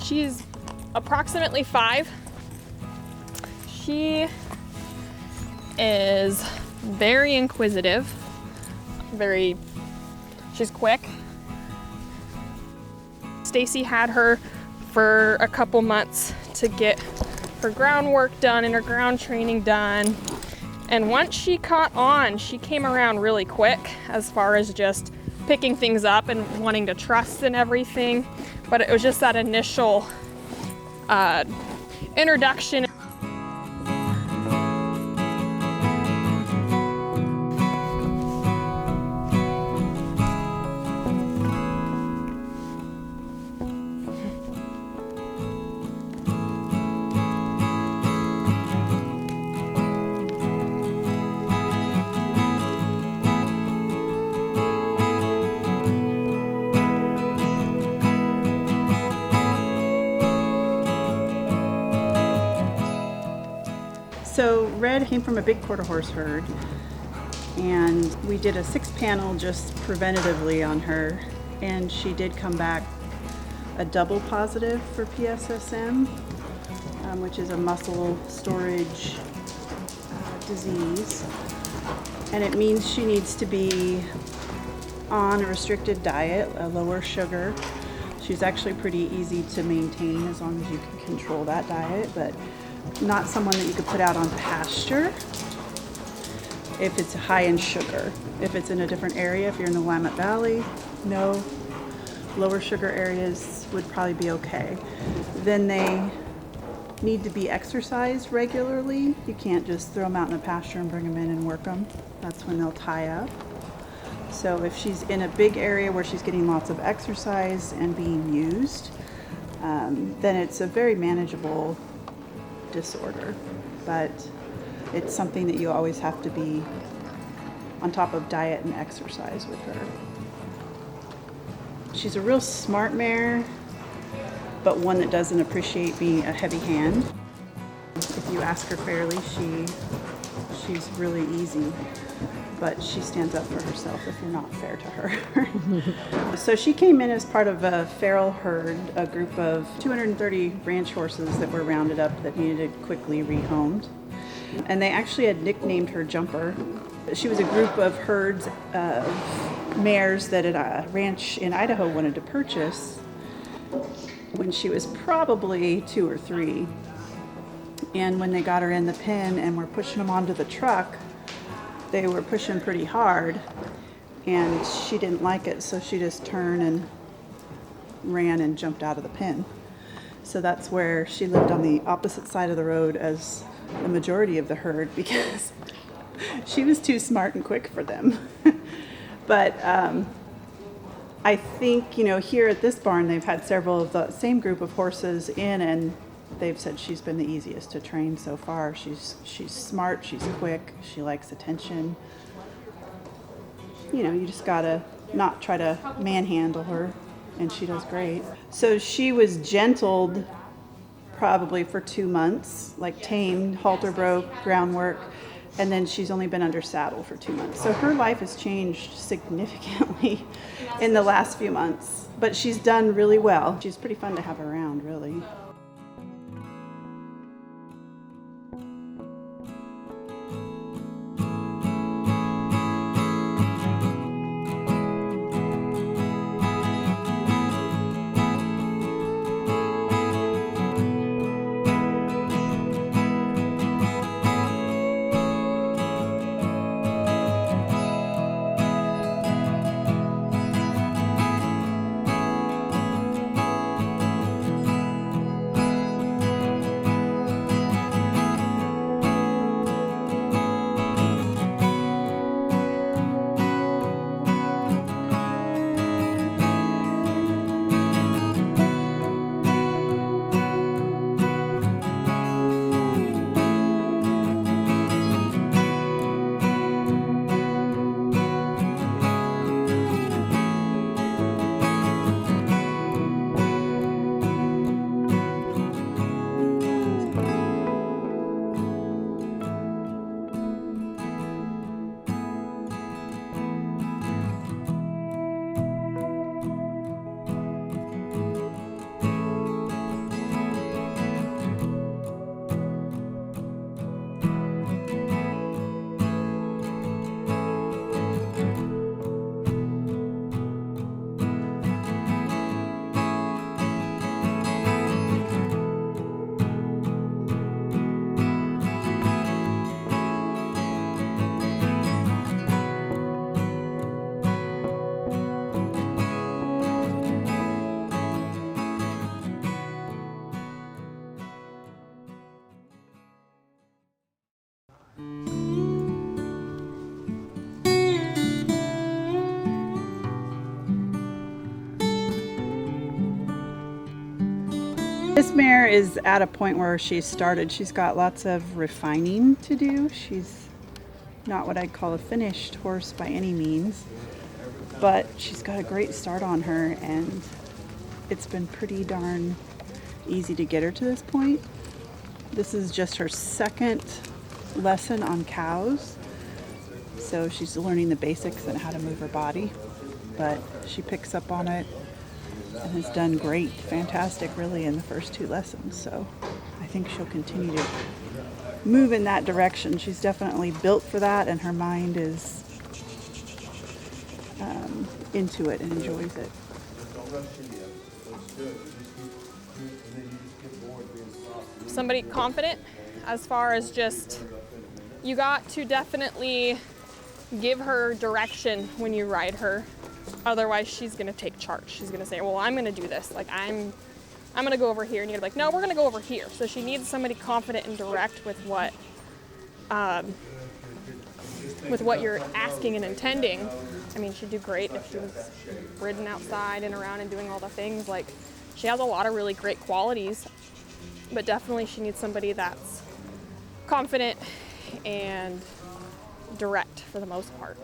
She's approximately 5. She is very inquisitive, she's quick. Stacy had her for a couple months to get her groundwork done and her ground training done. And once she caught on, she came around really quick as far as just picking things up and wanting to trust and everything. But it was just that initial introduction. So Red came from a big quarter horse herd, and we did a 6-panel just preventatively on her, and she did come back a double positive for PSSM, which is a muscle storage disease, and it means she needs to be on a restricted diet, a lower sugar. She's actually pretty easy to maintain as long as you can control that diet, but not someone that you could put out on pasture if it's high in sugar. If it's in a different area, if you're in the Willamette Valley, no. Lower sugar areas would probably be okay. Then they need to be exercised regularly. You can't just throw them out in the pasture and bring them in and work them. That's when they'll tie up. So if she's in a big area where she's getting lots of exercise and being used, then it's a very manageable disorder, but it's something that you always have to be on top of diet and exercise with her. She's a real smart mare, but one that doesn't appreciate being a heavy hand. If you ask her fairly, she's really easy, but she stands up for herself if you're not fair to her. So she came in as part of a feral herd, a group of 230 ranch horses that were rounded up that needed quickly rehomed. And they actually had nicknamed her Jumper. She was a group of herds of mares that a ranch in Idaho wanted to purchase when she was probably 2 or 3. And when they got her in the pen and were pushing them onto the truck, they were pushing pretty hard, and she didn't like it, so she just turned and ran and jumped out of the pen. So that's where she lived on the opposite side of the road as the majority of the herd, because she was too smart and quick for them. But I think, here at this barn, they've had several of the same group of horses in, and they've said she's been the easiest to train so far. She's smart, she's quick, she likes attention. You just gotta not try to manhandle her, and she does great. So she was gentled probably for 2 months, like tamed, halter broke, groundwork, and then she's only been under saddle for 2 months. So her life has changed significantly in the last few months, but she's done really well. She's pretty fun to have around, really. This mare is at a point where she's started. She's got lots of refining to do. She's not what I'd call a finished horse by any means, but she's got a great start on her, and it's been pretty darn easy to get her to this point. This is just her second lesson on cows, so she's learning the basics and how to move her body, but she picks up on it and has done great, fantastic really in the first 2 lessons. So I think she'll continue to move in that direction. She's definitely built for that, and her mind is into it and enjoys it. Somebody confident as far as just, you got to definitely give her direction when you ride her. Otherwise she's gonna take charge. She's gonna say, well, I'm gonna do this. Like I'm gonna go over here, and you're like, no, we're gonna go over here. So she needs somebody confident and direct with what you're asking and intending. I mean, she'd do great if she was ridden outside and around and doing all the things. Like, she has a lot of really great qualities, but definitely she needs somebody that's confident and direct for the most part.